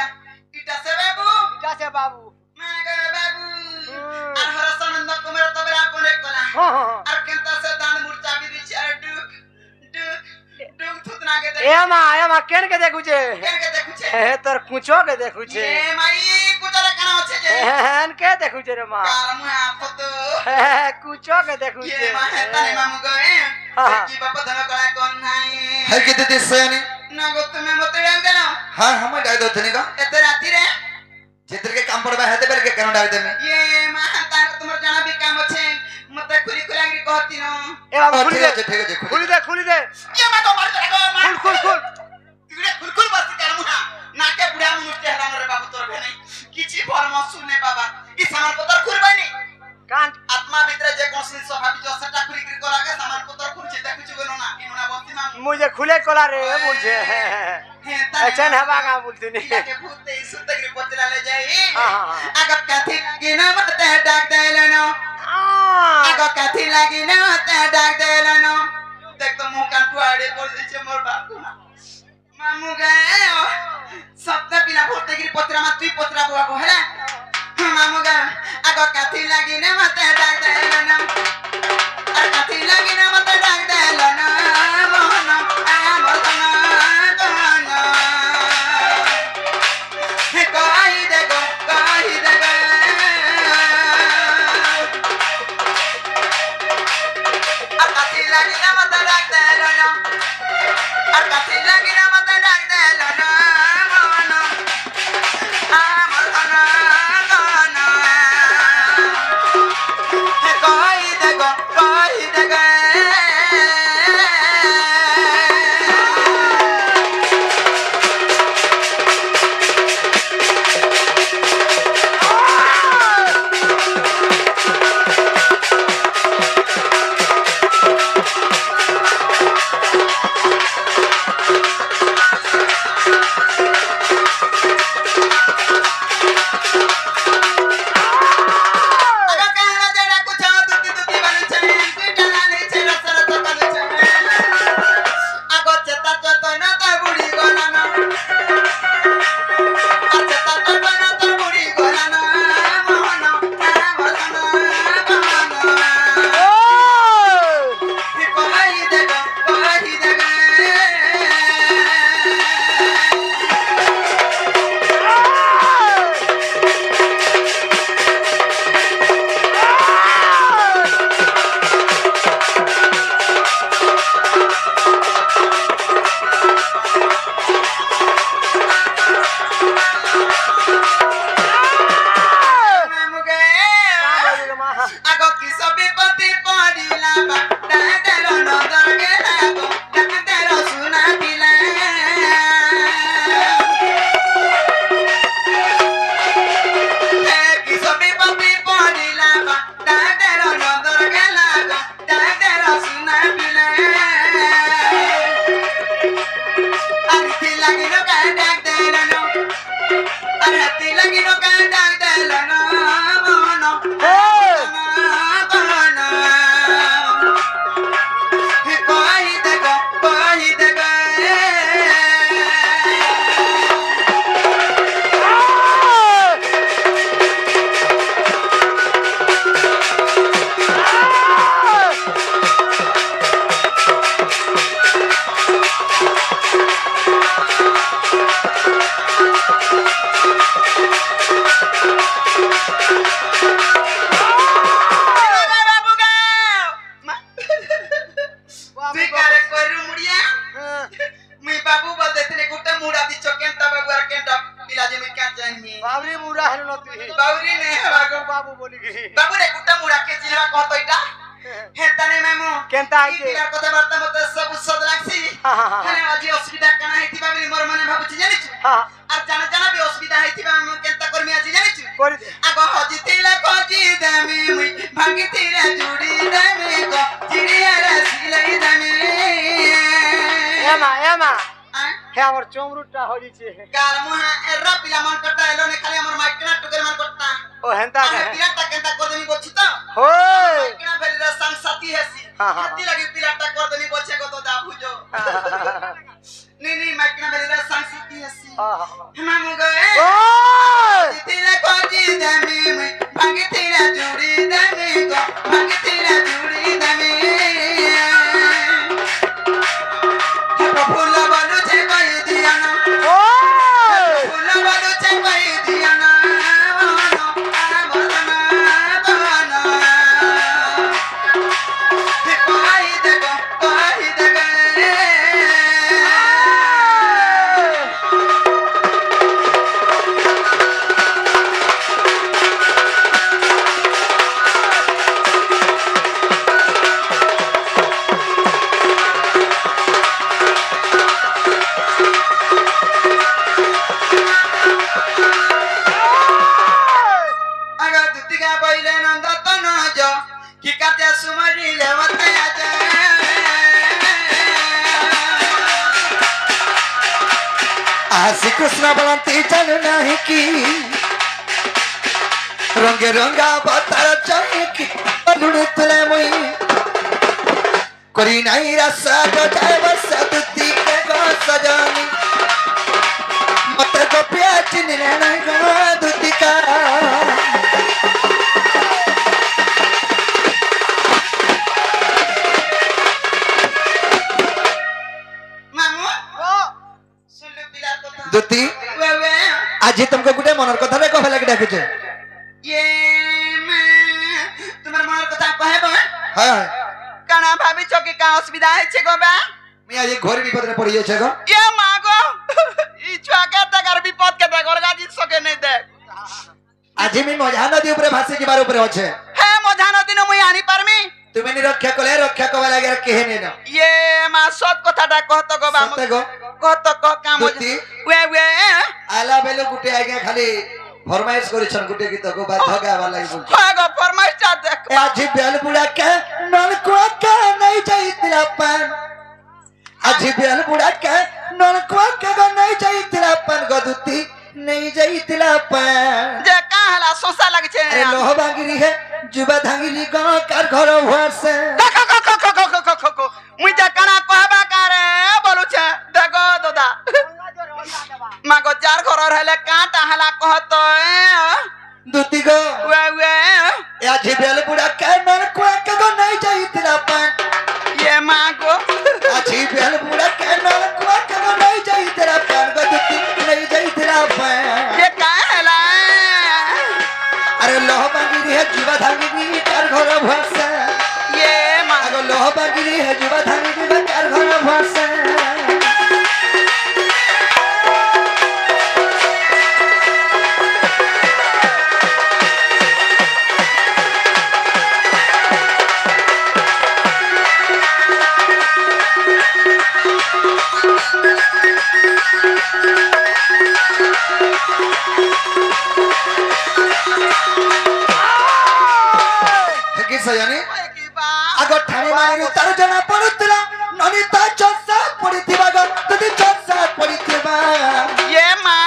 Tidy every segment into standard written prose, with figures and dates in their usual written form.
गया इटा से बाबू मैं गए बाबू আর হরসানন্দ কুমার তো বেলা কোনে কোলা আর কেনতা से दान मूर्छा भी दिछ আর डुक डुक थुतना के ए मा केन के देखु छे ए तोर कुछो के देखु छे ए माई कुछरा कना होछे जे हेन के देखु छे रे मा काल मुआ फतो कुछो के देखु छे ये मा हेताने मामु गए की बाप धन कला कोन नाही है किते दिसनी ना गो तुम्हें मत डाल देना हां हम डाल दो तनी का एते राती रे चित्र के काम पड़बा हेते बेल के केन डाल दे में ये मा तार तुमर जाना भी काम छे मते खुली खुलांगी कहती न ए बाबू खुली दे ठीक है खुली दे ये मा तो मार देगो खुल तिगड़े खुल बस काल मुहा नाके बुढ़ा मुस्ते हला रे बाबू तोर भे नहीं किछि फरम सुने बाबा ई सामान पतर खुरबाई नहीं कान आत्मा भीतर जे कोसी स्वभाव जो सटा खुरी करी कोलागे सामान पतर खुरछे देखु गनो ना इनुना बस्ती मा मुझे खुले कोला रे मुझे अच्छा ना बागा बोलती नहीं के भूते सुतगरी पतला ले जाई आगा काथी गिना मते डाक देलनो आगा काथी लागी न मते डाक देलनो देख तो मुंह कान टुआड़े बोल दिछे मोर बापू मामू गए सप्ता पिला भूतेगिरी पतरा मा तुई पतरा बुआ को हला मामू गा आगा काथी लागी न मते डाक देलनो आ काथी लागी न मते डाक देलनो मोहन आ मोहन बाबू बोली बाबू रे गुट्टा मुड़ा के चिलवा कहतो इटा हेताने मेमो केनता आइजे पिला কথা বার্তা মতে সব উৎসব লাগছি মানে আজি অসুবিধা কানা হেতিবা বলি মোর মনে ভাবুছি জানিছ আর জানা জানা বি অসুবিধা হেতিবা মু কেনতা করমি আজি জানিছ করি দে আগ হজিতিলা খজি দেমি মুই ভাগিতিলা জুড়ি দেমি গো জিরিয়ারা সিলাই দেমি এমা হে আমার চমরুটা হইছে গাল মুহা এরা পিলা মন করতা এলো নে খালি আমার মাইকনা টুকের মন করতা ও হেনতা আমি পিলাটা কেনতা করদেমি বলছি তো होय माइकना बेलरा संगसाती हेसी हाथी लगी पिलाटा करदेमी बचे को तो दा बुझो नी नी माइकना बेलरा संगसाती हेसी हम गए কাতে সুমরিলে মতে আছে আশি কৃষ্ণ বলন্তি জানু নাহি কি রঙে রঙা বতার চাই কি লুড়ে তুলে মই করি নাই রাসা গজায় বসা দুতি কে গো সজানি মতে গোপিয়া চিনিলে নাই গো দুতিকা মামু সুলু পিলার কথা দুতি ওয়ে আজি তুমকো গুটে মনের কথা রে কহে লাগি ডাকিছে ये मैं তোমার মনের কথা কহেব হ্যাঁ হ্যাঁ কানা ভাবিছ কি কা অসুবিধা হইছে গো বা মি আজি ঘরে বিপদে পড়ি যাচ্ছে গো এ মা গো ই ছুয়াকে তাকার বিপদ কে দেখ ওরগা জিত সকে নাই দেখ আজি মি মজা নদী উপরে ভাসি যাবার উপরে আছে হে মজানো দিন মুই আনি পারমি তুমি নি রক্ষা কলে রক্ষা কবা লাগে আর কেহে নেন ये মা সত কথাটা কহত গো বা সতে গো কত ক কাম দুতি ওয়ে আলা বেলো গুটে আগে খালি ফরমাইশ করিছন গুটে গীত গো বাধ্য গাবা লাগি বলছ হ্যাঁ গো ফরমাইশটা দেখ এ আজি বেল বুড়া কে নল কুয়া কে নাই যাই তেরা পান আজি বেল বুড়া কে নল কুয়া কে গো নাই যাই তেরা পান গো দুতি নাই যাই তেরা পান যে কাহলা সোসা লাগছে আরে লোহ ভাঙিরি হে যুবা ভাঙিরি গো কার ঘর ভরসে মুই যা কানা কহবা কারে বলুছে দেখো দাদা মাগো যার ঘর হলে কাটা হালা কহত দুতি গো ওয়ে এ আজি বেল বুড়া কে নল কুয়া কে গো নাই যাই তেরা পান ये मागो আজি বেল বুড়া কে নল কুয়া কে গো নাই যাই তেরা পান গো দুতি নাই যাই তেরা পান ये कहला अरे लोह बागिरी है जुबा धांगिरी कार घर भरसा ये मागो अगो लोह बागिरी है जुबा धांगिरी कार घर भरसा কি সয়ানি की बा আগো ঠানি মারি তার জনা পড়ুতলা ননিতা চসা পড়িতিবা গো তুই চসা পড়িতিবা ये मां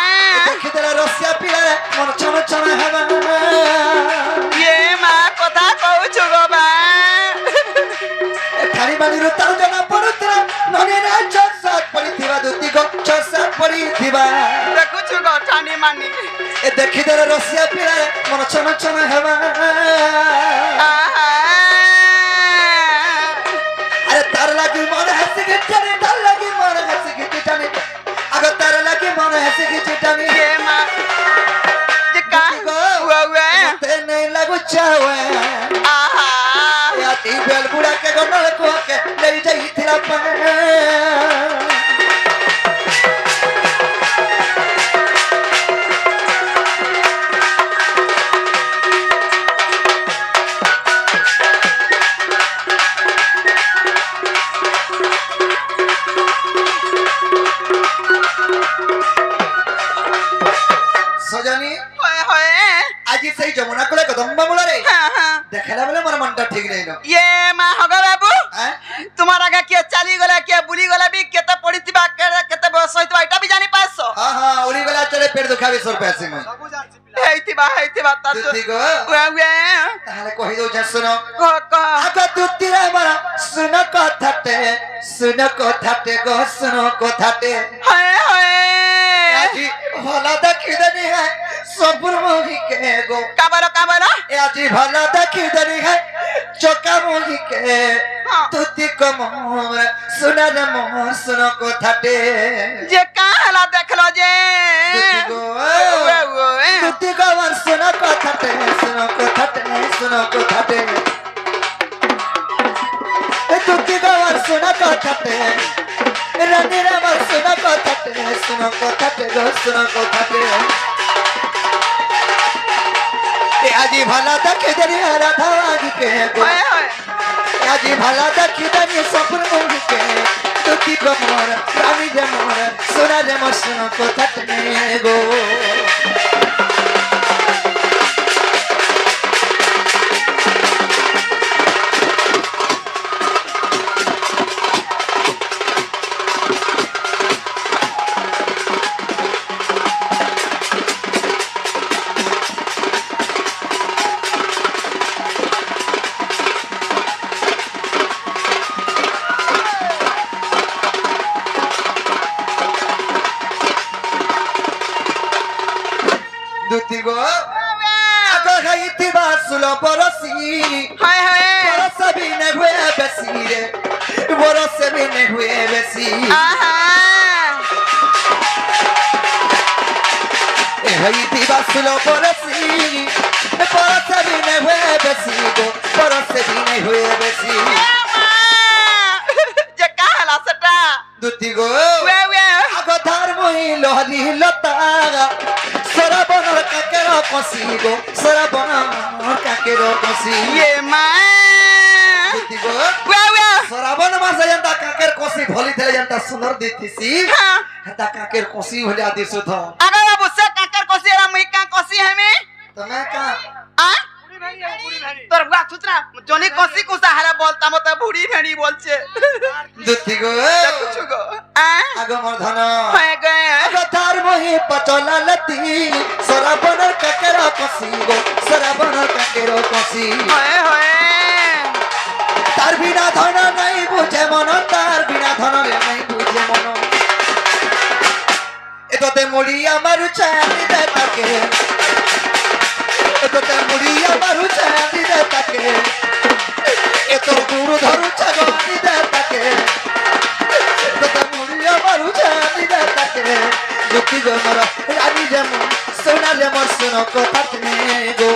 দেখি তোর রসিয়া পিড়া মন ছন ছন হেবা ये मां কথা কউছো গো বা ঠানি মারি তার জনা পড়ুতলা ননিনা চসা পড়িতিবা দুতি গো চসা পড়িতিবা দেখুছো গো ঠানি মানি এ দেখি তোর রসিয়া পিড়া মন ছন ছন হেবা আহা अरे तार लगी मन हंस के जाने तार लगी मन हंस के जाने अगर तार लगी मन हंस के जाने ये मां जे का ओवे ते नहीं लगो चावे आहा या ती बेल बुड़ा के गनल को के ले जाई थिला पा सजानी होए होए आज सही जमुना कोले कदम बामुला रे हां हां देखला बोले मोर मनटा ठीक नहीं नो ये मां होगा बाबू हैं तुम्हारा का के चाली गला के बुली गला भी केते पड़ीतिबा केते बस होइतबा एटा भी जानी पासो हां हां उड़ी वाला चले पेड़ दुखावे 100 पैसे में हेइतिबा ता दुती गो ओवे ताहले कहि दो जा सुनो को आगो दुतीरा मारा सुनो कथाटे गो सुनो कथाटे हाय हाय আজি ভালো দেখি দেনি है সবুর মোহি কে গো কাবালো এ আজি ভালো দেখি দেনি है চোকা মোহি কে हाँ। তুতি কমর সুনা রে মোর সুনো কথাটে যে কালা দেখলো যে তুতি গো ওয়ে তুতি কমর সুনো কথাটে সুনো কথাটে এ তুতি কমর সুনো কথাটে রানী রে মোর সুনো কথাটে গো সুনো কথাটে এ আজি ভালো দেখি দেনি রাধা আগি কে গো हाय हाय আজি ভালো দেখি দেনি সপুর মোহি কে তুতি কমর রানী রে মোর সোনা রে মোর সুনো কথাটে গো দুতি গো আগ খাইতিবা সুল পরসি হায় হায় বরস বিনে হুয়ে বেশি রে বরস বিনে হুয়ে বেশি আহা এ খাইতিবা সুল পরসি বরস বিনে হুয়ে বেশি গো বরস বিনে হুয়ে বেশি যে কাহলা সেটা দুতি গো ওয়ে ওয়ে আগ ধার মই লহরি লতা সরাবনর কাকের কষি গো সরাবনর কাকের কষি ইয়ে মা দুতি গো ওয়ে ওয়ে সরাবন মাসে যেটা কাকের কষি ভলি থেকে যেটা সুন্দর দিতিছি হ্যাঁ হেতা কাকের কষি হলে আদি সুধ আগে বাবু সে কাকার কষি আর মুই কা কষি হেমে তুমি কা আ তোর বুয়া সুতরা জনি কষি কুসা হারা বলতা মত বুড়ি ভেড়ি বলছে দুতি গো দেখুছু গো আ আগ মোর ধন হয়ে গে আগ ধার মহি পচলা লতি সরাবনর কাকের কষি গো সরাবনর কাকের কষি হয়ে হয়ে তার বিনা ধন নাই বুঝে মন তার বিনা ধন নাই বুঝে মন এততে মুড়ি আমার চাঁদি দে তাকে এততে মুড়ি আমার চাঁদি দে তাকে এত গুরু ধরু ছাগি দে তাকে এততে মুড়ি আমার চাঁদি দে তাকে দুঃখী গো মর রানী যেমন সোনা যেমন শোনো কথা তুমি গো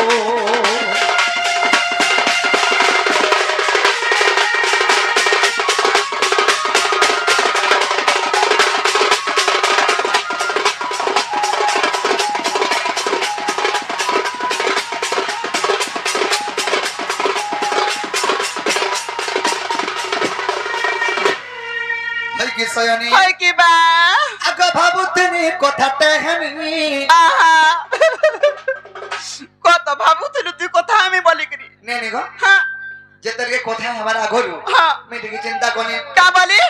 সয়নি হয় কি বা আগ ভাবুতনি কথাতে হেমি আহা কত ভাবুছিলু তুই কথা আমি বলি করি নে নে গো হ্যাঁ যেতকে কথা আমার আগলু হ্যাঁ মিটিকি চিন্তা কোনি কা বলি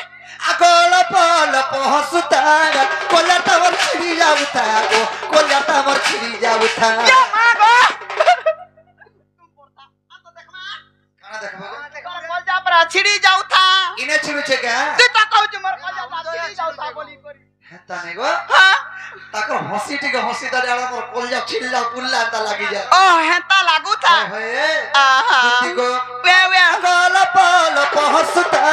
আগল পল পহসুতা কোলাটা মর ছিড়ি যাউতা গো কোলাটা মর ছিড়ি যাউতা ইয়া মা গো কানা দেখবো তোর কলজা পরা ছিড়ি যাও থা ইনে ছিড়ুছে কে তুই তা কইছ মোর কলজা পরা ছিড়ি যাও থা বলি করি হেতা নে গো হ্যাঁ তাকো হসি টিকে হসি দারে আলা মোর কলজা ছিড়লা পুল্লা তা লাগি যায় ও হেতা লাগু থা হয়ে আহা দুতি গো ওয়ে ওয়ে আগল পল পহসুতা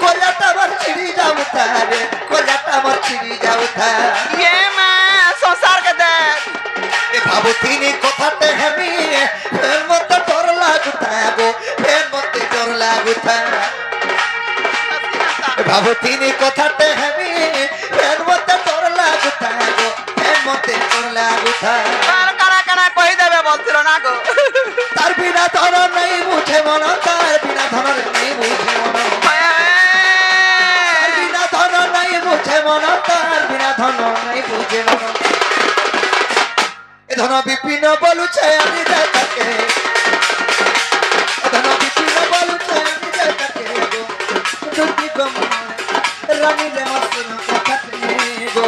কোলাটা মর ছিড়ি যাউতা রে কোলাটা মর ছিড়ি যাউতা ইয়ে মা সংসার কে দেখ এ ভাবুতিনি কথাতে হেমি ফের মতে ডর লাগুতা গো ফের মতে ডর লাগুতা এ ভাবুতিনি কথাতে হেমি ফের মতে ডর লাগুতা গো ফের মতে ডর লাগুতা কার কারা কারা কই দেবে বলছিল না গো তার বিনা ধন নাই বুঝে মন তার বিনা ধন নাই বুঝে মন তার বিনা ধন নাই বুঝে মন তার বিনা ধন নাই বুঝে মন এ ধন বিপিন বলুছে আমি তাকে ধন বিপিন বলুছে আমি তাকে গো দুটি গম রানী রে মসন কথাতে গো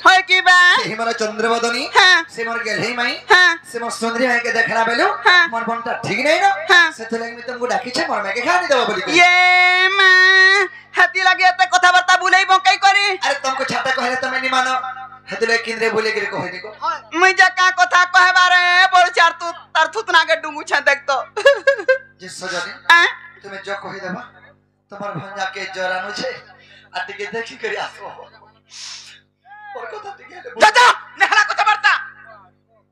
হয় কি বা হিমার চন্দ্রবদনী হ্যাঁ সে মোর গেলহি মাই হ্যাঁ সে মোর সুন্দরী মাইকে দেখলা বেলু হ্যাঁ। মোর মনটা ঠিক নাই না হ্যাঁ। সেথে লাগি তুমি ডাকিছে মোর মাইকে খানি দেবা বলি কই। ইয়ে মা হাতি লাগে এত কথাবার্তা বুলাই বকাই করি আরে তুমকো ছাতা কইলে তুমি নি মানো হেতে লাগি কিনরে বলে গরে কইনি গো মুই যা কা কথা কহবারে বলছি আর তু তার থুতনা কে ডুমুছে দেখতো যে সজনে হ্যাঁ তুমি জ কই দেবা তোমার ভাঞ্জাকে জরানো ছে আর টিকে দেখি করে আসো ওর কথা টিকে চাচা নেহলা কথাবার্তা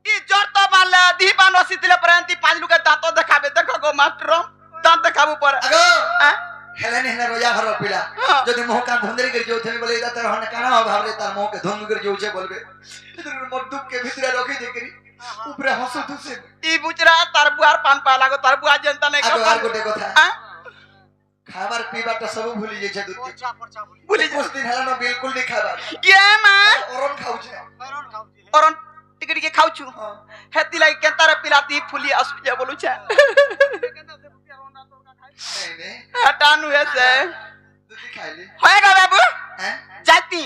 ই জোর তো মারলে দিবা নসিতলে পরান্তি পাঁচ লুকে দাঁত দেখাবে দেখো গো মাস্টার দাঁত দেখাবো পরে আগো হ্যাঁ হেলানি হেলা রোজা ঘর পিলা হ্যাঁ। যদি মোহ কান ধন্দরি করে যাও তুমি বলে তার হনে কানা ভাবলে তার মোহকে ধন্দু করে যাউছে বলবে এদের মোর দুঃখকে ভিতরে রাখি দেখি উপরে হসু দুসে ই বুচরা তার বুয়ার পান পা লাগো তার বুয়া জনতা নাই আগো আর গোটে কথা হ্যাঁ খাবার পিবাটা সব ভুলি যাইছে দুধ ভুলি কুছ দিন হেলানো বিলকুল নি খাবার ইয়ে মা অরন খাউছে অরন টিকে টিকে খাউছু হ্যাঁ। হেতি লাই কেনতারে পিলাতি ফুলি আসু যা বলুছে নেই নেই হটানু হেছে দুধ होएगा बाबू हैं जाती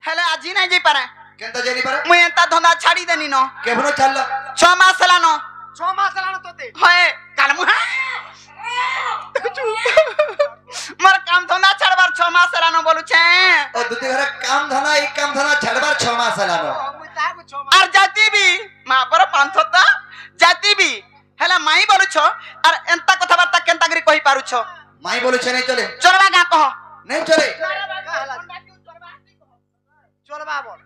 हेले आज नहीं जाई पारे केनता जेनी पर मुई एंता धंदा छाड़ी देनी न केभनो चललो 6 मास लानो 6 मास लानो तोते होए काल मुहा मोर काम धंदा छाड़बार 6 मास लानो बोलु छे ओ दुती घर काम धना ई काम धना छड़बार 6 मास लानो मुई ताको 6 मास আর जाती भी मा पर पांथता जाती भी हेला माई बोलु छ और एंता कथाबार्ता केनता करी कहि पारु छ माई बोलु छे नहीं चले चोरबा गा कह नहीं चले चलबा बोल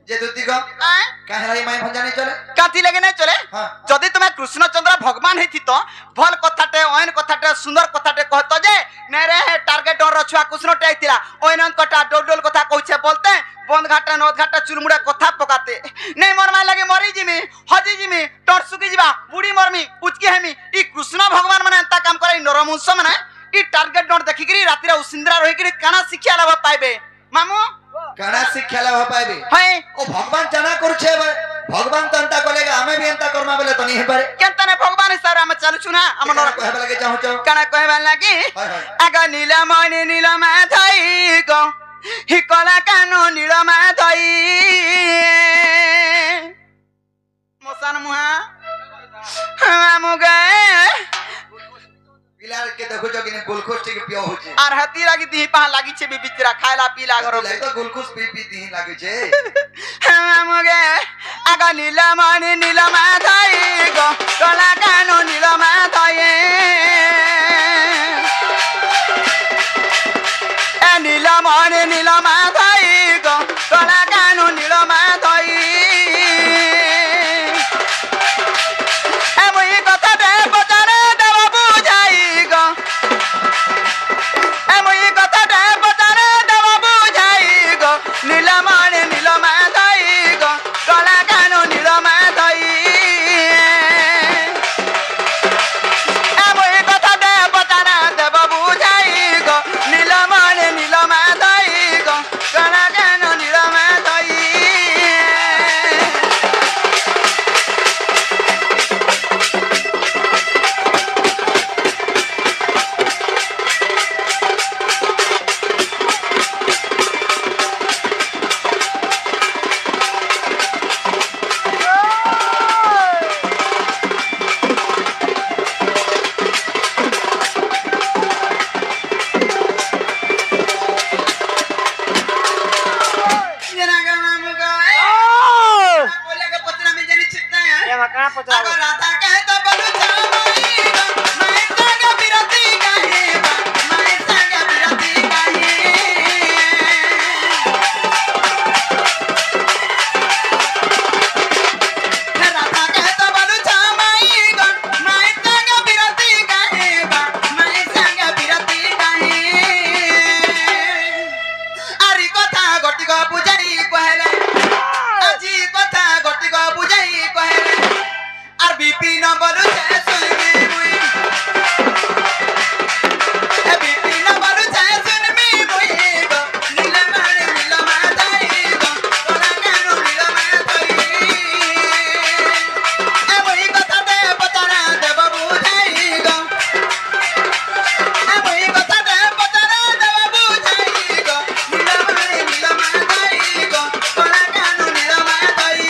जे दुती गो आय काहे लाई माई भंजा नहीं चले काथी लगे नहीं चले हां जदि तुमे कृष्णचंद्र भगवान हेथि तो भल कथाटे ओइन कथाटे सुंदर कथाटे कहतो जे ने रे टार्गेट और छुआ कृष्णटे आइतिला ओइन कथा डोल कथा कहछे बोलते बंद घाटा नद घाटा चुरमुड़ा कथा पकाते नहीं मोर माय लगे मरी जिमी हजी जिमी टरसुकी जिबा बुढ़ी मरमी उचकी हेमी ई कृष्ण भगवान माने एंता काम करे नरमुंस माने ई टार्गेट नोट देखिकरी राती रे उसिंद्रा रहिकरी काना शिक्षा लाभ पाइबे मामू काना शिक्षा लाभ पाइबे है ओ भगवान जाना करू छे भगवान तो अंता कोलेगा हमें भी अंता करमा बेले तो नहीं है पारे केनता ने भगवान हिसाब हम चलु छु ना हम काना कहबे लगे चाहू चाहू काना कहबे लागी हाय हाय आगा नीलमणि नीलमा धई गो हि कला कानो नीलमा धई मोसन मुहा हम गए पिलार के देखो जो किने ग्लूकोज के पियो हो छे आर हती लागी दी पा लागी छे बिबिचरा खायला पीला घर ले तो ग्लूकोज पी पी दी लागे छे हम गए आगा नीलमणि नीलमा धई गो कला कानो नीलमा धई नीलमणि नीलमा धई गो कला कानो नीलमा धई एमई कथा दे बजारे देव बुझाई गो एमई कथा दे बजारे देव बुझाई गो नीलमणि नीलमा धई गो कला कानो नीलमा धई एमई कथा दे बजारे देव बुझाई गो नीलमणि नीलमा धई गो कला कानो नीलमा धई ये मकना पचरा अगर राधा कहे तो बोलू जामाई मैं संग बिरती कहे मैं संग बिरती कहे राधा कहे तो बोलू जामाई मैं संग बिरती कहे मैं संग बिरती कहे आरी कथा गटी को बुझाई कहले আজি কথা গটি গো বুঝাই কহেলে আর বিপিন বলু যে শুনবি মুই এ বিপিন বলু যে শুনবি মুই গো নীলমণি নীলমা ধই গো তোরা কেন নীলমা ধই এ মুই কথা দে বতারা দেব বুঝাই গো এ মুই কথা দে বতারা দেব বুঝাই গো নীলমণি নীলমা ধই গো তোরা কেন নীলমা ধই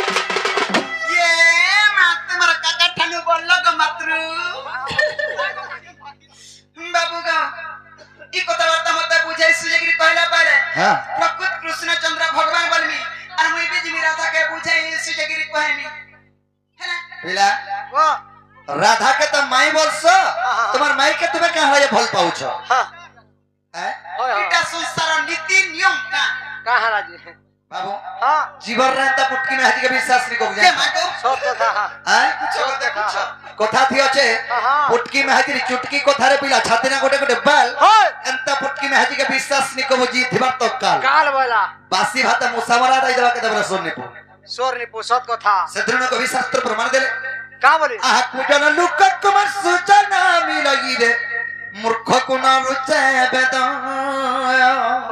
ये मात मर काका ठानु बोललो गो मातृ बाबू गा ई कथा वार्ता मते बुझाई सुजेगिरी कहला पारे हां प्रकृत कृष्णचंद्र भगवान बोलमी और मुई भी जिमी राधा के बुझाई सुजेगिरी कहमी हैना पिला वो राधा के तो माई बोलसो तुम्हार माई के तुम्हें कहां है भल पाउछ हां हैं होय इटा संसार नीति नियम का कहां राजी বাবু হ্যাঁ জীবন রান্তা পুটকি মে হাজি কে বিশ্বাস নি কব কে জান মাগো সব কথা হ্যাঁ কুছ কথা কুছ কথা থি আছে হ্যাঁ পুটকি মে হাজি চুটকি কথারে পিলা ছাতে না গোটে গোটে বাল হয় এন্তা পুটকি মে হাজি কে বিশ্বাস নি কব জি থিবার তো কাল কাল বলা বাসি ভাত মুসামরা দাই দেবা কে দেবা শুননি পু সোরনি পুষত কথা সেদ্রুন কবি শাস্ত্র প্রমাণ দেলে কা বলি আহ কুজন লুক কুমার সূচনা মিলাই রে মূর্খ কোন রুচে বেদ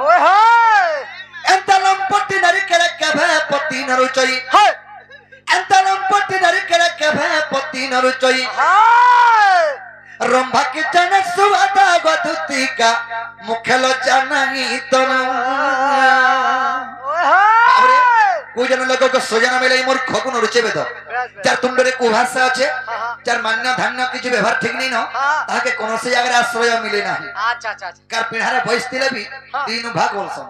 ওই হয় এন্তা লম্পটি নারী কেড়ে কেভে পতি নরুচই হয় এন্তা লম্পটি নারী কেড়ে কেভে পতি নরুচই হয় রম্ভা কি জানে সুবাদা গদুতিকা মুখেল জানাই তোর ওই হয় কুজন লোক সোজানা মিলাই মূর্খ কোন রুচে বেদ যার তুন্ডরে কুভাষা আছে যার মান্য ধান্য কিছু ব্যবহার ঠিক নেই না তাকে কোন সে জায়গায় আশ্রয় মিলে না আচ্ছা আচ্ছা আচ্ছা কার পিঢ়ারে বয়স দিলে বি দিন ভাগ বলছন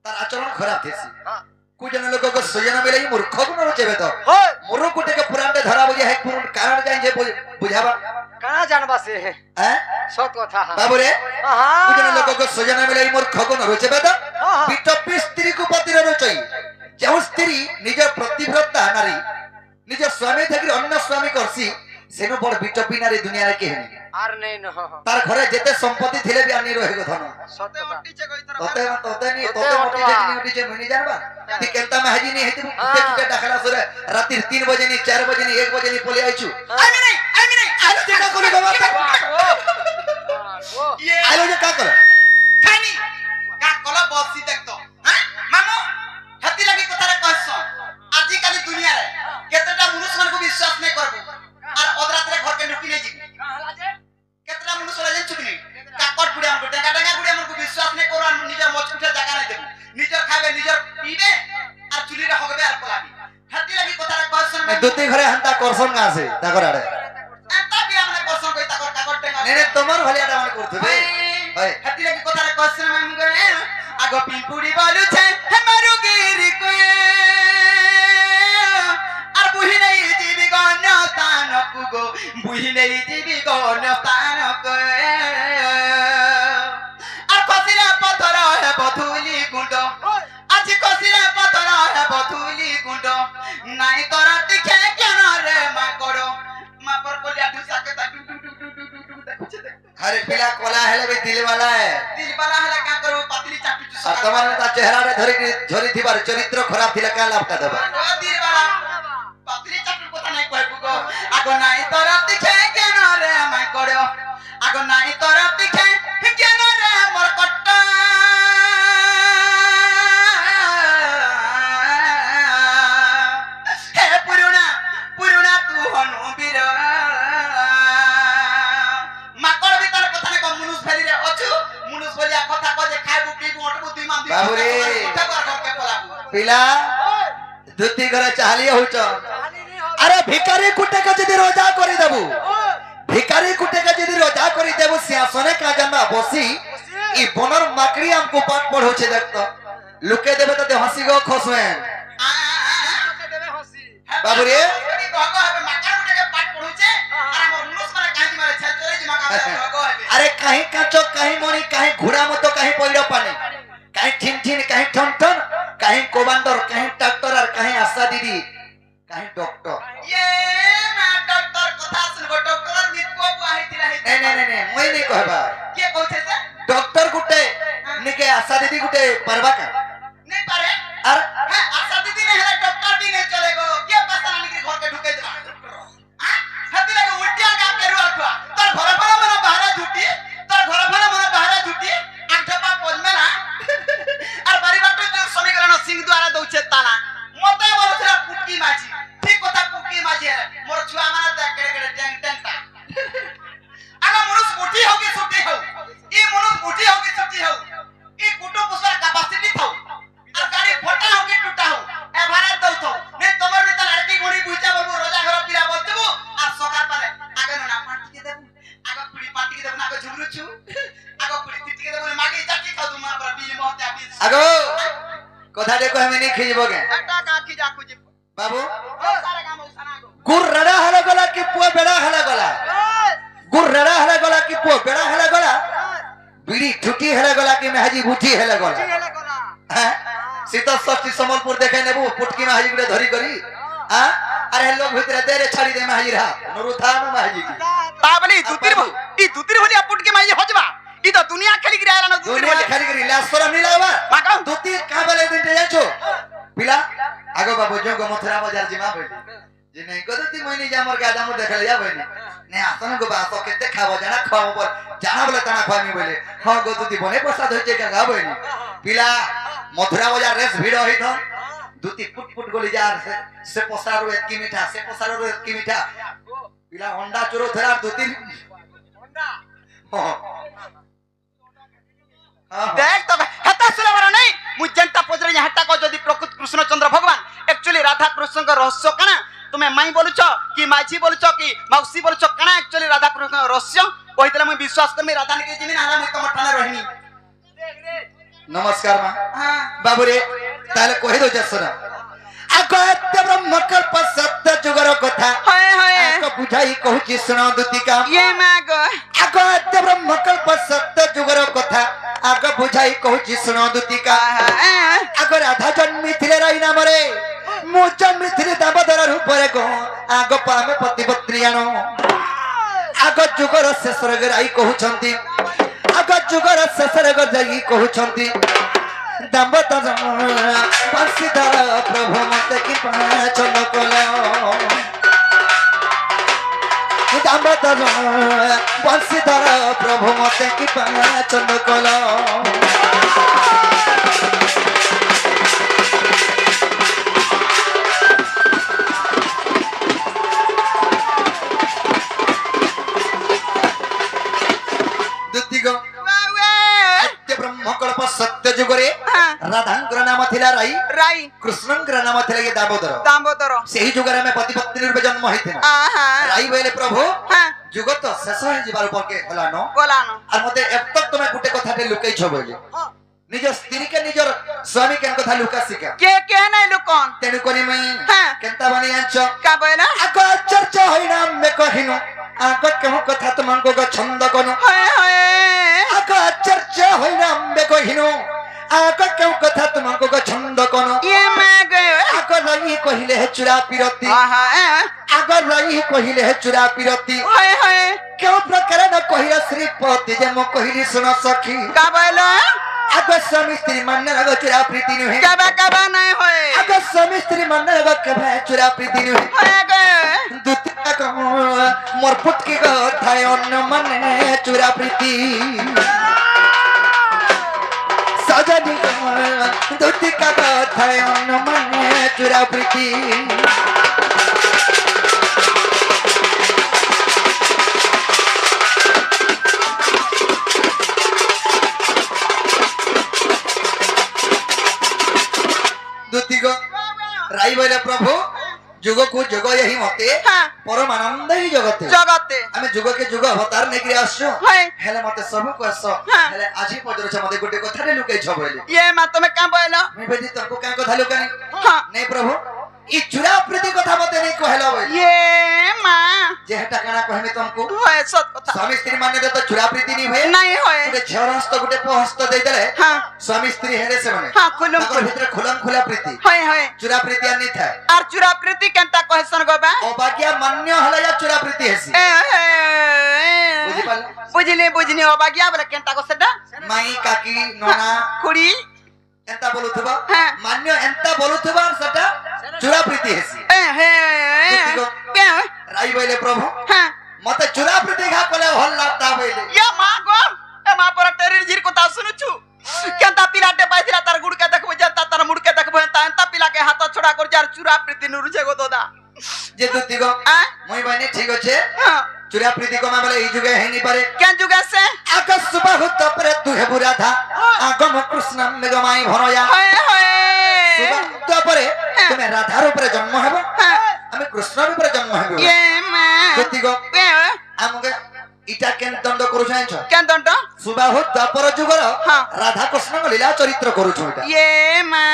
তার আচরণ খারাপ থেছি কুজন লোক সোজানা মিলাই মূর্খ কোন রুচে বেদ হয় মুরু কুটিকে পুরানতে ধরা বুঝে হে কোন কারণ যাই যে বুঝাবা কানা জানবা সে হ্যাঁ সত কথা বাবুরে হ্যাঁ কুজন লোক সোজানা মিলাই মূর্খ কোন রুচে বেদ বিটপি স্ত্রী কু পতির রুচই যে স্ত্রী নিজের প্রতিব্রতা নারী নিজের স্বামী থেকে অন্য স্বামী করছি সেনু বড় বিটপি নারী দুনিয়ারে কে নেই আর নেই ন তার ঘরে যেতে সম্পত্তি থিলে বি আনি রহে কথা না সত কথা তোতে মোটি যেনি উঠি যে মিনি জানবা তি কেনতা মাহাজি নি হেতি কুতে কুতে ডাকলা সরে রাত্রি 3 বজে নি 4 বজে নি 1 বজে নি পলে আইছু আমি নাই আলো যে কা করি বাবা ইয়ে আলো যে কা কর খানি কা কলা বসি দেখতো হ্যাঁ মামু হাতি লাগি কথারে কইছ আজি কালি দুনিয়ারে কেতটা মনুষ্য মানকু বিশ্বাস নাই করবো আর অদরাত্রে ঘরকে ঢুকি নাই যাবি কেতটা মনুষ্য লাগেন চুকি নাই কাকট গুড়ি আমকু টাকা টাকা গুড়ি আমকু বিশ্বাস নাই করো আর নিজের মজকুটে জায়গা নাই দেবো নিজের খাবে নিজের পিবে আর চুলিরে হগবে আর পলাবি হাতি লাগি কথারে কইছ দুতি ঘরে হান্তা করছন না আছে তাকর আড়ে তা কি আমনে কইছ কই তাকর কাকট টেঙ্গা নেনে তোমার ভালিয়াটা মানে করতে হয় হাতি লাগি কথারে কইছ মামু গে আগো পিম্পুড়ি বলুছে হে মারু গিরি কয়ে আর বুহি নাই দিবি গণ স্থানকু গো বুহি নাই দিবি গণ স্থানকু আর কসিরা পথর হে বধুলি গুন্ড আজি কসিরা পথর হে বধুলি গুন্ড নাই তোরা টিকে কেন রে মা করো মা পর কলিয়া দুসাকে তা টু টু টু টু টু টু টু দেখুছে अरे पीला कोला हेले भी दिल वाला है দিল বালা হলে কা করব পাতলি চাটু চু আর তোমার তা চেহারা রে ধরি দিবার চরিত্র খারাপ দিলে কা লাভটা দেবা দিল বালা পাতলি চাটুর কথা নাই কইবু গো আগো নাই তোরা টিকে কেন রে মা করো আগো নাই তোরা টিকে কেন রে মোর কট্টা হে পুরুনা পুরুনা তু হনু বীর মাকড় ভিতর কথা নাই কম মুনুস ফেলি রে অছু মুনুস বলিয়া কথা কয়ে খাইবু পিবু অটবু দুই মান দুই বাবুরে। কথা কর ঘরকে পলাবু पीला দুতি ঘরে চাহলি হউছ আরে ভিখারি কুটেকে যদি রোজা করি দেবু ভিখারি কুটেকে যদি রোজা করি দেবু সিংহাসনে কা জানবা বসি ই বনর মাকড়ি আমকো পাঠ পড়ছে দেখতো লুকে দেবে তো হাসি গো খসেন বাবুরে আরে কাহি কাঁচো কাহি মনি কাহি ঘোড়া মতো কাহি পইড় পানি কাহি ঠিন ঠিন কাহি ঠন ঠন কাহি কোবান্দর কাহি ডাক্তার আর কাহি আশা দিদি কাহি ডক্টর নে মই নেই কহবা ডক্টর গুটে নিকে আশা দিদি গুটে পারবা কা আর তালা মতে বলছিলা পুটকি মাঝি ঠিক কথা পুটকি মাঝি মোর ছুয়া মানে দেখ কেড়ে কেড়ে ট্যাং ট্যাংটা আগা মনুষ বুটি হোক কি ছুটি হোক ই মনুষ বুটি হোক কি ছুটি হোক ই কুটু পুষার ক্যাপাসিটি থাও আর গাড়ি ফটা হোক কি টুটা হোক এভারে দউ থাও নে তোমার ভিতর আরকি গুড়ি বুইটা বলবো রোজা ঘর পিরা বলতেবো আর সকাল পারে আগে না পাটিকে দেব আগা পুরি পাটিকে দেব না আগা ঝুমরুছু আগা পুরি তিটিকে দেব মাগে জাতি খাও তোমার পর বিল মহতে আবি আগো কথা দেখো আমি নি খিজব গে একটা কাকি যা খুঁজি বাবু ও সারা কাম উসানা গো গুর রড়া হলা গলা কি পুয়া বেড়া হলা গলা গুর রড়া হলা গলা কি পুয়া বেড়া হলা গলা বিড়ি ছুটি হলা গলা কি মেহাজি বুটি হলা গলা হ্যাঁ শীতল ষষ্ঠী সম্বলপুর দেখে নেবু পুটকি মাহি গুড়ে ধরি করি আরে লোক ভিতরে দেরে ছাড়ি দে মাহিরা নুরুথা মাহি তা বলি দুতির হলি পুটকি মাই হজবা ই তো দুনিয়া খেলি গিরা না দুতির দুনিয়া হলি খালি করি লাসরা নি লাগবা মাকাও দুতি কা বলে দিতে যাচ্ছো পিলা আগো বাবু যোগ মথুরা বাজার জিমা বলি যে নাই কদতি মইনি যে আমার গাদা মু দেখালে যাবনি নে আসন গো বাস কেতে খাবো জানা খাবো বল জানা বলে তানা খাবি বলে হ গো দুতি বনে প্রসাদ হইছে কা গাবনি পিলা মথুরা বাজার রেস ভিড় হইতো দুতি ফুট ফুট গলি যার সে পসারো এতকি মিঠা সে পসারো এতকি মিঠা পিলা অন্ডা চোরো ধরার দুতি অন্ডা দেখ তবে হেতা শুনবার নাই মু জেনতা পজরে হেতা কো যদি প্রকৃত কৃষ্ণচন্দ্র ভগবান एक्चुअली राधा कृष्ण का रहस्य कना तुम्हें माई बोलुछ कि माझी बोलुछ कि मौसी बोलुछ कना एक्चुअली राधा कृष्ण का रहस्य कहितला मैं विश्वास कर मैं राधा निके जिमिन हारा मैं तम ठाना रहनी नमस्कार मा हां बाबू रे ताले कहि दो जसरा अगत्य ब्रह्म कल्प सत्य जुगर कथा हाय हाय आको बुझाई कहूची सुनो दुतिका ये माग अगत्य ब्रह्म कल्प सत्य जुगर कथा आको बुझाई कहूची सुनो दुतिका आको राधा जन्मी थिले रही नाम रे मु जन्मी थिले दामोदर रूप रे गो आको पामे पति पत्नी आनो आको जुगर शेषर गराई कहउछंती आको जुगर शेषर गराई कहउछंती दामोदर बंशीधर प्रभु मते की पाचन कलो दामोदर बंशीधर प्रभु मते की पाचन कलो दुतिगो ब्रह्मकल्प सत्य जुगरे राधांकर नाम थिला राई राई कृष्णंकर नाम थिला के दामोदर दामोदर सेही जुगरे में पति पत्नी रूपे जन्म होइथिना आहा राई बोले प्रभु हां जुगत शेष हो जिबार पर के हलानो बोलानो আর মতে একতক তুমি গুটে কথাতে লুকাইছ বলি নিজ স্ত্রী কে নিজর স্বামী কেন কথা লুকাসিকা के नहीं लुकन তেনু করি মই हां কেনতা বানি আনছ का बोला আক চর্চা হইনা মে কহিনু আক কেহ কথা তোমাঙ্গ গ ছন্দ কোন हाय हाय আক চর্চা হইনা মে কহিনু আক কেহ কথা তোমাঙ্গ গ ছন্দ কোন ये माग আক রই কহিলে হে চুরা পিরতি आहा আক রই কহিলে হে চুরা পিরতি हाय हाय কেউ প্রকার ন কহিরা শ্রীপতি যে মো কহিলি শুন সখী का बोला आगो स्वामी स्त्री मन रग चुरा प्रीति नुहे कबा नहीं होए आगो स्वामी स्त्री मन रग कभे चुरा प्रीति नुहे होए गए दुतिया को मोर पुटकी को थाय अन्न मने चुरा प्रीति सजनी को दुतिया को थाय अन्न मने चुरा प्रीति राई बोले प्रभु जुग को जुग यही मते हां परम आनंद ही जगते जगते आमे जुग के जुग अवतार नै करी आसु हाय हेले मते सब करस हाँ। हेले आजी पजर छ मते गोटे कथा रे लुकाई छ बोले ये मा तुम का बोला मैं बेदी तको का कथा लुकानी हां नै प्रभु ई चुरा प्रति कथा मते नै कहला बोले ये मा जे हटा काना कहमे तुमको होए सत कथा स्वामी स्त्री माने तो चुरा प्रीति नहीं हुए नहीं होए गोटे झरहस्त गोटे पहस्त दे देले हां स्वामी स्त्री हेले से माने हां खुलम ताकर भीतर खुलम खुला प्रीति होए होए चुरा प्रीति आनी था और चुरा प्रीति केनता कहसन गबा अबाग्या मान्य हला या चुरा प्रीति हेसी बुझी पाल बुझनी ओ बागिया बोले केनता को सेटा माई काकी नोना कुड़ी एंता बोलुथबा हाँ। मान्य एंता बोलुथबा सटा चुरा प्रीति हेसी राई बोले प्रभु हां मते चुरा प्रीति घा कोले हल लागता बोले या मा गो ए मा पर टेरी झिर को ता सुनुछु केनता पिलाटे पाइथिला तार गुड़ के देखबो जता तार मुड़ के देखबो एंता पिला के हाथ छोड़ा कर जार चुरा प्रीति नुरुजे गो दोदा जे दुती गो आ मोई बने ठीक अछि हां चुरा प्रीति को मामले ई जुगे है नहीं पारे क्या जुगा से आकाश सुबह होता पर तू है बुरा था आगम कृष्ण मेघमाई भरोया हाय हाय सुबह होता पर तुम्हें राधा रूप रे जन्म हेबो हमें कृष्ण रूप रे जन्म हेबो ये मां दुती गो ए हमके ইটা কেন দণ্ড করুছ জানিছ কেন দণ্ড সুবাহু দ্বাপর যুগর হ্যাঁ। রাধা কৃষ্ণଙ୍କ লীলা চরিত্র করুছ এটা ইয়ে মা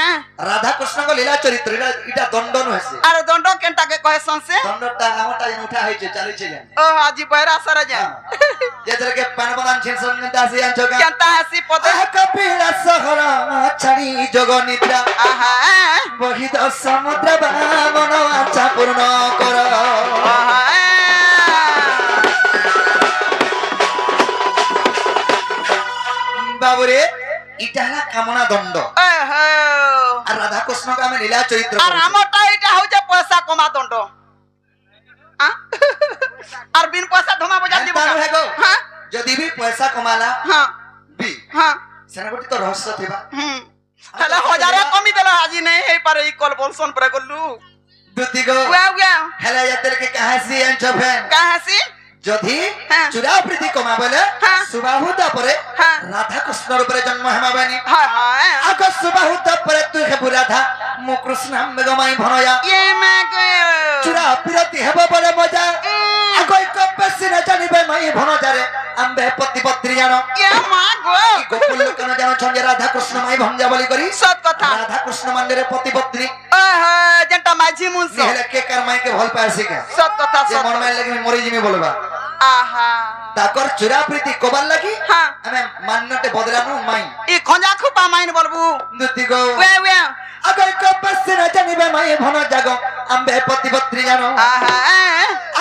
রাধা কৃষ্ণଙ୍କ লীলা চরিত্র এটা দণ্ড নহেছে আর দণ্ড কেনটাকে কহে সংসে দণ্ডটা আমটা যেন উঠা হয়েছে চালিছে জানি ও আজি বয়রা সারা যা যেদেরকে পানবদান ছিনসন দাসি আনছো কেন কেনটা হাসি পদে কপিলা সহরা ছাড়ি যোগ নিদ্রা আহা বহিত সমুদ্র বামন আচ্ছা পূর্ণ কর আহা বাবুরে এটা হলা কামনা দণ্ড ওহো আর রাধা কৃষ্ণকে আমি লীলা চরিত্র আর আমারটা এটা হচ্ছে পয়সা কমা দণ্ড আর বিন পয়সা ধমা বজা দিব হ্যাঁ যদি বি পয়সা কমালা হ্যাঁ বি হ্যাঁ সেনা গোটি তো রহস্য থিবা তাহলে হজারে কমি দেলা আজি নেই এই পারে এই কল বলসন পরে গলু দুতি গো ওয়া ওয়া হেলা যাদেরকে কাহাসি আনছো ফেন কা হাসি যদি হ্যাঁ। চূড়া প্রীতি কমা বলে হ্যাঁ। সুবাহু তারপরে হ্যাঁ। রাধা কৃষ্ণর উপরে জন্ম হেমা বানি হায় হায় আগ সুবাহু তারপরে তুই হেবু রাধা মু কৃষ্ণ বেগমাই ভনয়া ইয়ে মা গো চূড়া প্রীতি হেব বলে মজা আগ কপেছি না জানিবে মাই ভনজারে আম্বে পতি পত্রী জানো ইয়ে মা গো এই গোকুল কেন জানো ছন্দে রাধা কৃষ্ণ মাই ভঞ্জা বলি করি সত কথা রাধা কৃষ্ণ মন্দিরে পতি পত্রী ওহো যেটা মাঝি মুনস নিহলে কে কার মাইকে ভাল পায় শিখে সত কথা যে সত মন মাই লাগি মরি জিমি বলবা আহা তাকর চূড়া প্রীতি কবার লাগি হ্যাঁ আমি মান্যতে বদলানো মাই ই খঞ্জা খুপা মাইন বলবু দুতি গো ওয়া ওয়া আগে কপেছি না জানিবে মাই ভন জাগ আম্বে পতি পত্রী জানো আহা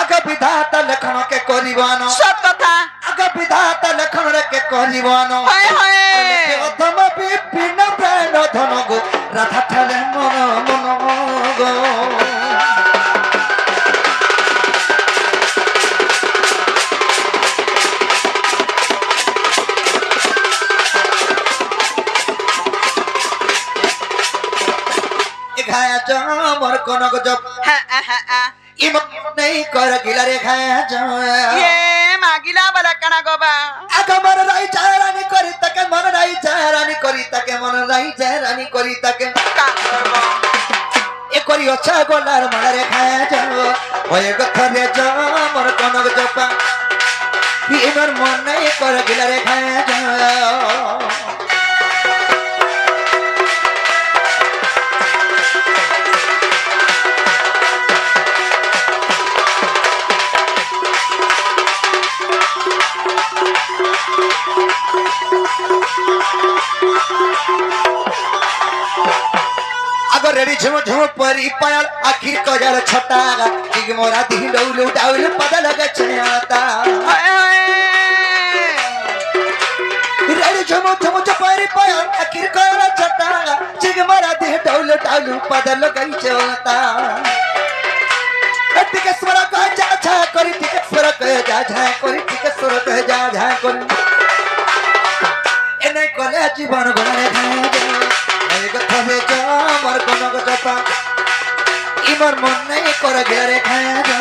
আগে বিধাতা লেখনকে করিব আনো সত কথা আগে বিধাতা লেখন রেকে করিব আনো হায় হায় অধম বিপিন প্রাণ ধন গো রাধা ঠালে মন মন গো খায়া জমর কনক জপ হ্যাঁ হ্যাঁ হ্যাঁ ইমন নেই কর গিলারে খায়া জম ইয়ে মাগিলা বলে কানা গোবা আগ মন রাই চারানি করি তাকে মন রাই চারানি করি তাকে মন রাই চারানি করি তাকে কা করব এ করি অছা গোলার মারে খায়া যাব ওয়ে গথরে জমর কনক জপা ইমন মন নেই কর গিলারে খায়া যাব अगर रेडी झुम झुम परी पायल आखिर कजर छटा दिग मोरा दिह डौल डाउल पद लगे छयाता हाय हाय रेडी झुम झुम परी पायल आखिर कजर छटा दिग मोरा दिह डौल डाउल पद लगे छयाता टिके स्वर कह जा जा करी टिके स्वर कह जा जा करी टिके स्वर कह जा जा करी एने कले जीवन गणे এই কথা হে আমার কোন কথা ইমর মন নাই করে গেরে খায়া যা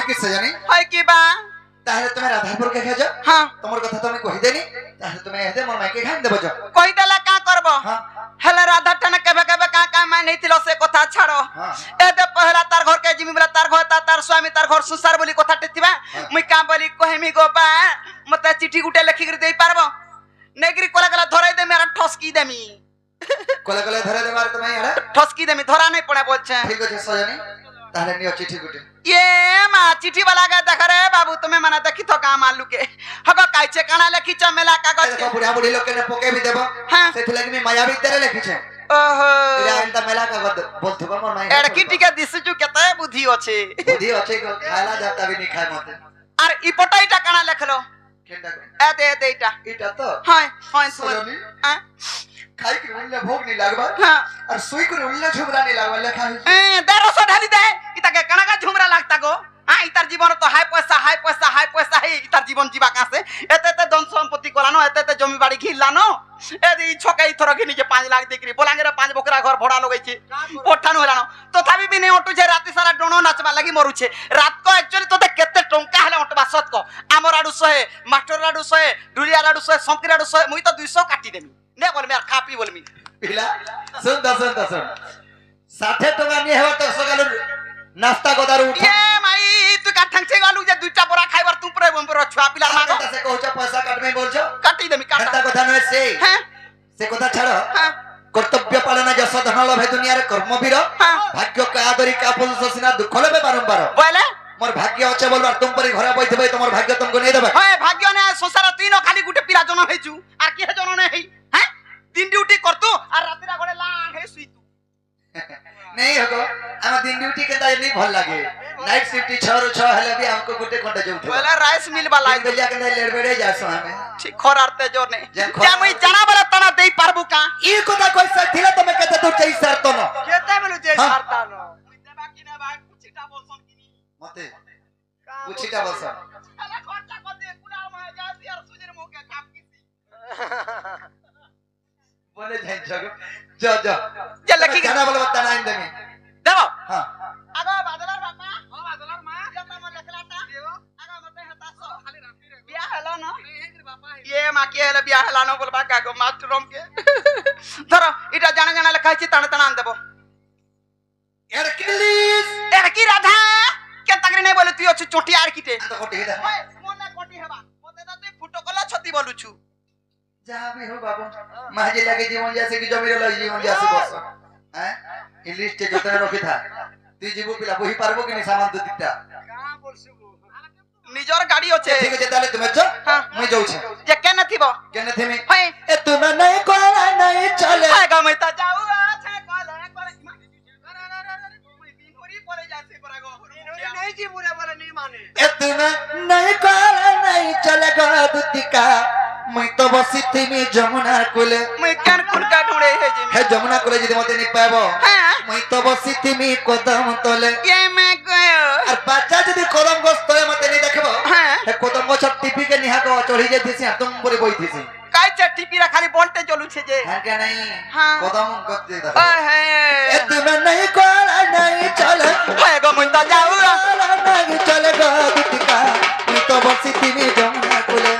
কিসে জানি হয় কি বা তাহলে তুমি রাধাপুর কে খেজো হ্যাঁ তোমার কথা তো আমি কহি দেনি তাহলে তুমি এতে মোর মাইকে খান দেব যা কই দেলা কা করব হ্যাঁ হেলে রাধা টানা কেবে কেবে কা কা মাই নেইছিল সে কথা ছাড়ো হ্যাঁ এতে পহলা তার ঘর কে জিমি বলা তার ঘর তার স্বামী তার ঘর সুসার বলি কথাটি থিবা মুই কা বলি কহিমি গো বা মতে চিঠি গুটে লেখি করে দেই পারবো নেগরি কোলা গলা ধরাই দে মেরা ঠসকি দেমি কলে কলে ধরে দেবার তুমি এড়া ঠসকি দেমি ধরা নাই পড়ে বলছে ঠিক আছে সজানি তাহলে নিও চিঠি গুটি ये मा चिट्ठी वाला का देख रे बाबू तुम्हें मना देखी तो काम आलू के हगो काइचे काना लेखी चमेला कागज দেখো বুড়া বুড়ি লোককে নে পকে বি দেব হ্যাঁ। সেটি লাগি আমি মায়াবী তেরে লিখিছে ओहो এটা এন্টা মেলা কাগজ বলথব মোর মাই এড়কি টিকে দিছুচু কেতে বুদ্ধি আছে বুদ্ধি আছে গো খালা যাতা বি নি খায় মতে আর ই পটাইটা কানা লেখলো কেনটা এতে এতে এটা এটা তো হয় হয় সুন সজানি হ্যাঁ খাই কি উল্লে ভোগ নি লাগবা হ্যাঁ আর সুই করে উল্লে ঝুমরা নি লাগবা লেখা হইছে দেড়শো ঢালি দে ইতাকে কানাকা ঝুমরা লাগতা গো হ্যাঁ ইতার জীবন তো হাই পয়সা হাই পয়সা হাই পয়সা হে ইতার জীবন জীবা কাছে এতে এতে ধন সম্পত্তি করানো এতে এতে জমি বাড়ি ঘিরলানো এদি ছকাই থর ঘিনি যে 5 লাখ দেখরি বলাঙ্গের 5 বকরা ঘর ভড়া লগাইছে পঠানো হলানো তথাপি বি নেই অটুছে রাতে সারা ডোনো নাচবা লাগি মরুছে রাত কো একচুয়ালি তোতে কেতে টঙ্কা হলে অটবা সত কো আমর আডু 100 মাস্টার আডু 100 ডুরিয়ার আডু 100 সম্কির আডু 100 মুই তো 200 কাটি দেমি নে বলমি আর খাপি বলমি পিলা শুন দশন 60 টাকা নিয়ে হওয়া তো সকালে নাস্তা গদার উঠা এ মাই তুই কাঠাংছে গালু যে দুইটা বড়া খাইবার তুই পরে বম্বর ছুয়া পিলার মাগো সে কହୁଛ পয়সা কাটবে বলছো কাটি দেমি কাটা এটা কথা নয় সে হ্যাঁ সে কথা ছাড়ো হ্যাঁ কর্তব্য পালন যশ ধন লভে দুনিয়ার কর্মবীর হ্যাঁ ভাগ্য কাদরি কা পুরুষ সিনা দুঃখ লবে বারম্বার বলে মোর ভাগ্য আছে বলবার তুম পরি ঘরে বইতে তোমার ভাগ্য তুমকো নেই দেবে হয় ভাগ্য না সংসার তুই ন খালি গুটে পিলা জন হইছু আর কি জন না হই হ্যাঁ দিন ডিউটি করতু আর রাতেরা ঘরে লাং হে সুইতু नहीं होगो हम दिन ड्यूटी के दाई नहीं भल लागे नाइट शिफ्ट 6 रो 6 हले भी हमको गुटे घंटा जाऊ थे बोला राइस मिल वाला दिन बेलिया के दाई लेड़बेड़े जासो हमें ठीक खरारते जोर ने जे जा मुई जाना बला तना देई पारबु का ई कोता कोई सर थिला तमे केते तो चई सर तो न केते बोलू जे हाँ। सारतानो मुई देबा कि ना भाई कुछटा बोलसन कि नी मते कुछिटा बस साला खर्चा कर दे कुड़ा मा जा यार सुजर मो के काम की बोले जाई जगो जा जे लकी गाना बोल बता ना इंदे में देबो हां आगो बादलार बापा हो बादलार मा जब मन लखलाता देबो आगो मते हता सो खाली राती रे बिया हलो न ये मा के हला बिया हला न बोलबा कागो मास्टरम के धरो इटा जाना जाना लिखा छि ताना ताना आन देबो एरकिलिस एड़ की राधा के तगरे नहीं बोले तू अछि चोटी आर किटे तो कोटी दा ओए मोना कोटी हेबा मते त तू फुटो कला छती बोलुछु जहां भी हो बाबू माजे लगे जीवन जैसे कि जमीरे लगे जीवन जैसे बस हैं ई लिस्ट जतने रखी था তুই জীবু পিলা বহি পারবো কি নি সামান তো দিতা का बोलसु निजर गाड़ी होचे ঠিক আছে তাহলে তুমি চল हां মই যাউছি जे केने थिबो কেনে থেমে हाय এ তুমি নাই কোলা নাই চলে आगा मैं त जाऊ আছে কলে কলে মুই বিনহরি পরে যাচ্ছে পরাগো नहीं जी बुरे बोले नहीं माने এ তুমি নাই কোলা নাই চলে গো দুতিকা মই তো বসি তুমি যমুনার কোলে मैं कान खुल का ढूंढे है जे হে যমুনা কোলে যদি মতে নি পাবো हां মই তো বসি তুমি কদম তলে ये मैं गयो আর বাচ্চা যদি কদম গছ তলে মতে নি দেখবো हां হে কদম গছ টিপি কে নিহা কো চড়ি যাইতিছি আর তুম পরে বইতিছি काय चे टीपी रा खाली बोलते चलू छे जे হ্যাঁ কে নাই हाँ। কদম গছ দে দেখো ओए है এ তুমি নাই কোলা নাই চলে हाय गो मैं त जाऊ চলে গো দুতিকা মই তো বসি তুমি যমুনার কোলে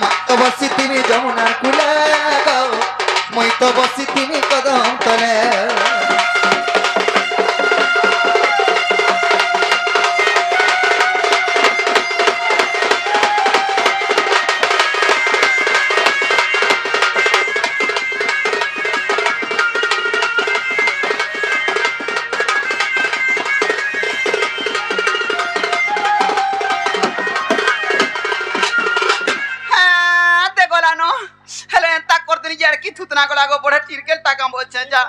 মই তো বসি তুমি যমুনার কোলে গো মই তো বসি তুমি কদম তলে हां ते गोलानो हेले ता करतनी जे की थुतना गोला गो बड़े टिरकेल ताका बोलछे जा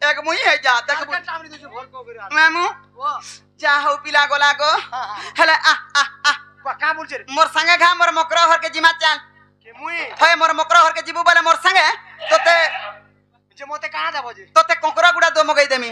एक मुई है जा देख का टामनी दिसु भोल को करे मामू वो जा हो पिला गोला गो हेले आ का बोलछे रे मोर संगे घा मोर मकरा हर के जिमा चाल के मुई होय मोर मकरा हर के जिबू बोले मोर संगे तोते जे मते कहां जाबो जे तोते कोकरा गुडा दो मगई देमी